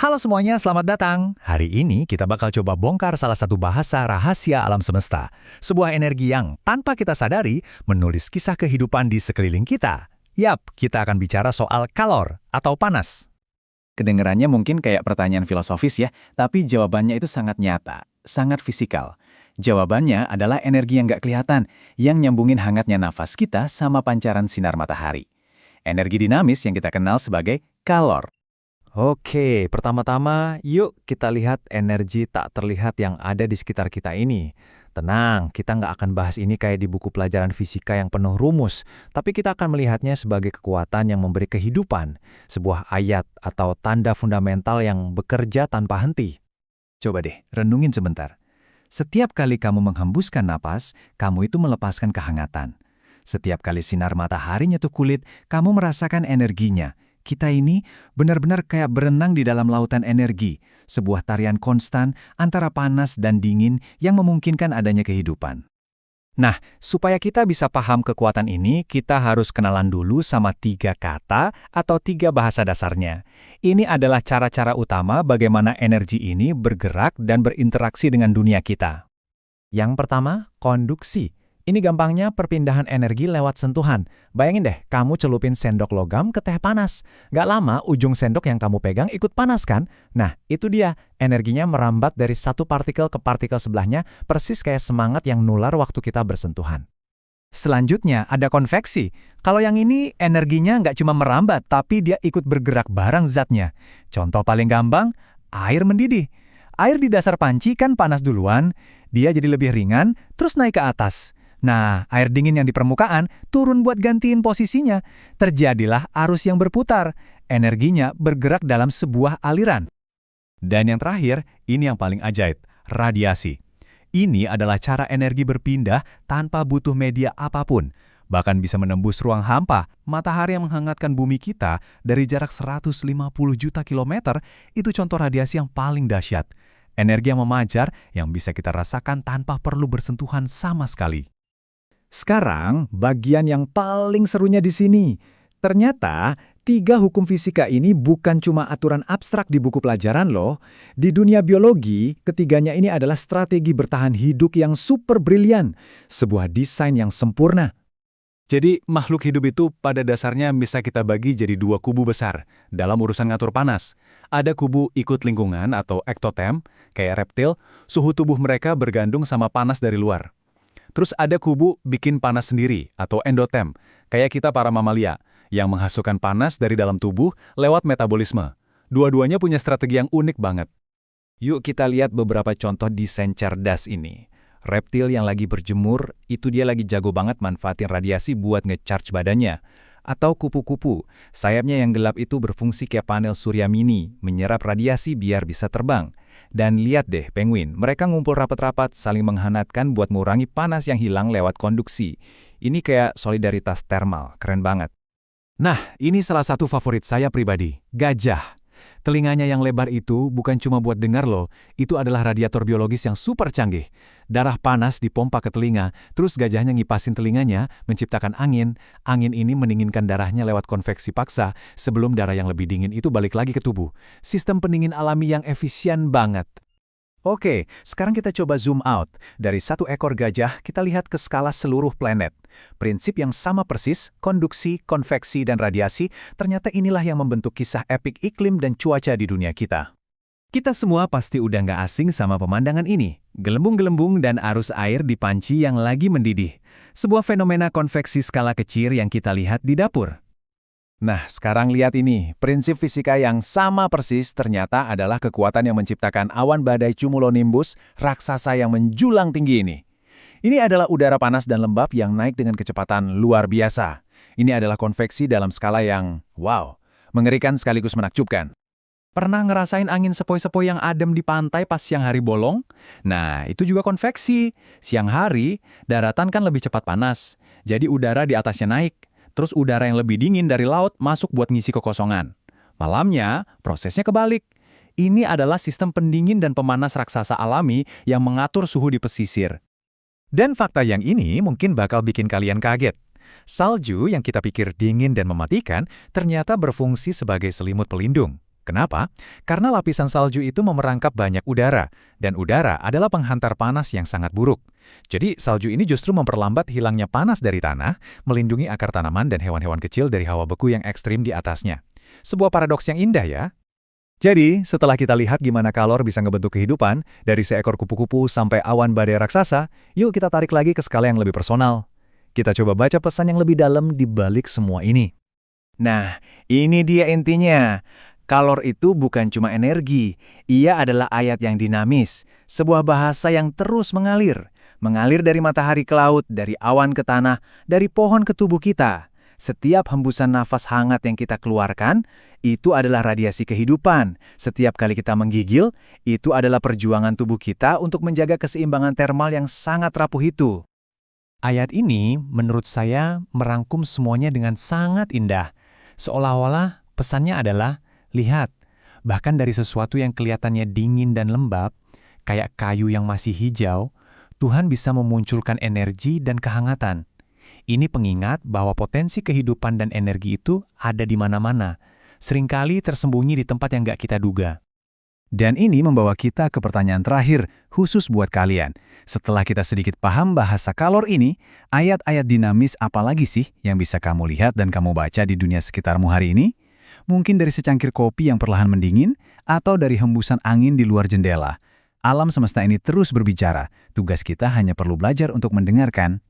Halo semuanya, selamat datang. Hari ini kita bakal coba bongkar salah satu bahasa rahasia alam semesta. Sebuah energi yang tanpa kita sadari menulis kisah kehidupan di sekeliling kita. Yap, kita akan bicara soal kalor atau panas. Kedengerannya mungkin kayak pertanyaan filosofis ya, tapi jawabannya itu sangat nyata, sangat fisikal. Jawabannya adalah energi yang nggak kelihatan, yang nyambungin hangatnya nafas kita sama pancaran sinar matahari. Energi dinamis yang kita kenal sebagai kalor. Oke, pertama-tama yuk kita lihat energi tak terlihat yang ada di sekitar kita ini. Tenang, kita nggak akan bahas ini kayak di buku pelajaran fisika yang penuh rumus, tapi kita akan melihatnya sebagai kekuatan yang memberi kehidupan, sebuah ayat atau tanda fundamental yang bekerja tanpa henti. Coba deh, renungin sebentar. Setiap kali kamu menghembuskan napas, kamu itu melepaskan kehangatan. Setiap kali sinar matahari nyentuh kulit, kamu merasakan energinya. Kita ini benar-benar kayak berenang di dalam lautan energi, sebuah tarian konstan antara panas dan dingin yang memungkinkan adanya kehidupan. Nah, supaya kita bisa paham kekuatan ini, kita harus kenalan dulu sama 3 kata atau 3 bahasa dasarnya. Ini adalah cara-cara utama bagaimana energi ini bergerak dan berinteraksi dengan dunia kita. Yang pertama, konduksi. Ini gampangnya perpindahan energi lewat sentuhan. Bayangin deh, kamu celupin sendok logam ke teh panas. Nggak lama, ujung sendok yang kamu pegang ikut panas kan? Nah, itu dia. Energinya merambat dari satu partikel ke partikel sebelahnya, persis kayak semangat yang nular waktu kita bersentuhan. Selanjutnya ada konveksi. Kalau yang ini energinya nggak cuma merambat, tapi dia ikut bergerak bareng zatnya. Contoh paling gampang, air mendidih. Air di dasar panci kan panas duluan, dia jadi lebih ringan, terus naik ke atas. Nah, air dingin yang di permukaan turun buat gantiin posisinya. Terjadilah arus yang berputar. Energinya bergerak dalam sebuah aliran. Dan yang terakhir, ini yang paling ajaib, radiasi. Ini adalah cara energi berpindah tanpa butuh media apapun. Bahkan bisa menembus ruang hampa. Matahari yang menghangatkan bumi kita dari jarak 150 juta kilometer, itu contoh radiasi yang paling dahsyat. Energi yang memancar yang bisa kita rasakan tanpa perlu bersentuhan sama sekali. Sekarang, bagian yang paling serunya di sini. Ternyata, 3 hukum fisika ini bukan cuma aturan abstrak di buku pelajaran loh. Di dunia biologi, ketiganya ini adalah strategi bertahan hidup yang super brilian. Sebuah desain yang sempurna. Jadi, makhluk hidup itu pada dasarnya bisa kita bagi jadi 2 kubu besar dalam urusan ngatur panas. Ada kubu ikut lingkungan atau ektotem, kayak reptil, suhu tubuh mereka bergantung sama panas dari luar. Terus ada kubu bikin panas sendiri atau endotem, kayak kita para mamalia, yang menghasilkan panas dari dalam tubuh lewat metabolisme. Dua-duanya punya strategi yang unik banget. Yuk kita lihat beberapa contoh desain cerdas ini. Reptil yang lagi berjemur, itu dia lagi jago banget manfaatin radiasi buat nge-charge badannya. Atau kupu-kupu, sayapnya yang gelap itu berfungsi kayak panel surya mini, menyerap radiasi biar bisa terbang. Dan lihat deh penguin, mereka ngumpul rapat-rapat saling menghangatkan buat mengurangi panas yang hilang lewat konduksi. Ini kayak solidaritas termal, keren banget. Nah, ini salah satu favorit saya pribadi, gajah. Telinganya yang lebar itu bukan cuma buat dengar loh, itu adalah radiator biologis yang super canggih. Darah panas dipompa ke telinga, terus gajahnya ngipasin telinganya, menciptakan angin. Angin ini mendinginkan darahnya lewat konveksi paksa, sebelum darah yang lebih dingin itu balik lagi ke tubuh. Sistem pendingin alami yang efisien banget. Oke, sekarang kita coba zoom out. Dari 1 ekor gajah, kita lihat ke skala seluruh planet. Prinsip yang sama persis, konduksi, konveksi, dan radiasi, ternyata inilah yang membentuk kisah epik iklim dan cuaca di dunia kita. Kita semua pasti udah nggak asing sama pemandangan ini. Gelembung-gelembung dan arus air di panci yang lagi mendidih. Sebuah fenomena konveksi skala kecil yang kita lihat di dapur. Nah, sekarang lihat ini. Prinsip fisika yang sama persis ternyata adalah kekuatan yang menciptakan awan badai cumulonimbus raksasa yang menjulang tinggi ini. Ini adalah udara panas dan lembab yang naik dengan kecepatan luar biasa. Ini adalah konveksi dalam skala yang, wow, mengerikan sekaligus menakjubkan. Pernah ngerasain angin sepoi-sepoi yang adem di pantai pas siang hari bolong? Nah, itu juga konveksi. Siang hari, daratan kan lebih cepat panas. Jadi udara di atasnya naik. Terus udara yang lebih dingin dari laut masuk buat ngisi kekosongan. Malamnya, prosesnya kebalik. Ini adalah sistem pendingin dan pemanas raksasa alami yang mengatur suhu di pesisir. Dan fakta yang ini mungkin bakal bikin kalian kaget. Salju yang kita pikir dingin dan mematikan ternyata berfungsi sebagai selimut pelindung. Kenapa? Karena lapisan salju itu memerangkap banyak udara, dan udara adalah penghantar panas yang sangat buruk. Jadi, salju ini justru memperlambat hilangnya panas dari tanah, melindungi akar tanaman dan hewan-hewan kecil dari hawa beku yang ekstrim di atasnya. Sebuah paradoks yang indah ya. Jadi, setelah kita lihat gimana kalor bisa ngebentuk kehidupan, dari seekor kupu-kupu sampai awan badai raksasa, yuk kita tarik lagi ke skala yang lebih personal. Kita coba baca pesan yang lebih dalam di balik semua ini. Nah, ini dia intinya. Kalor itu bukan cuma energi, ia adalah ayat yang dinamis, sebuah bahasa yang terus mengalir. Mengalir dari matahari ke laut, dari awan ke tanah, dari pohon ke tubuh kita. Setiap hembusan nafas hangat yang kita keluarkan, itu adalah radiasi kehidupan. Setiap kali kita menggigil, itu adalah perjuangan tubuh kita untuk menjaga keseimbangan termal yang sangat rapuh itu. Ayat ini, menurut saya, merangkum semuanya dengan sangat indah. Seolah-olah pesannya adalah, lihat, bahkan dari sesuatu yang kelihatannya dingin dan lembab, kayak kayu yang masih hijau, Tuhan bisa memunculkan energi dan kehangatan. Ini pengingat bahwa potensi kehidupan dan energi itu ada di mana-mana, seringkali tersembunyi di tempat yang nggak kita duga. Dan ini membawa kita ke pertanyaan terakhir, khusus buat kalian. Setelah kita sedikit paham bahasa kalor ini, ayat-ayat dinamis apa lagi sih yang bisa kamu lihat dan kamu baca di dunia sekitarmu hari ini? Mungkin dari secangkir kopi yang perlahan mendingin, atau dari hembusan angin di luar jendela. Alam semesta ini terus berbicara, tugas kita hanya perlu belajar untuk mendengarkan.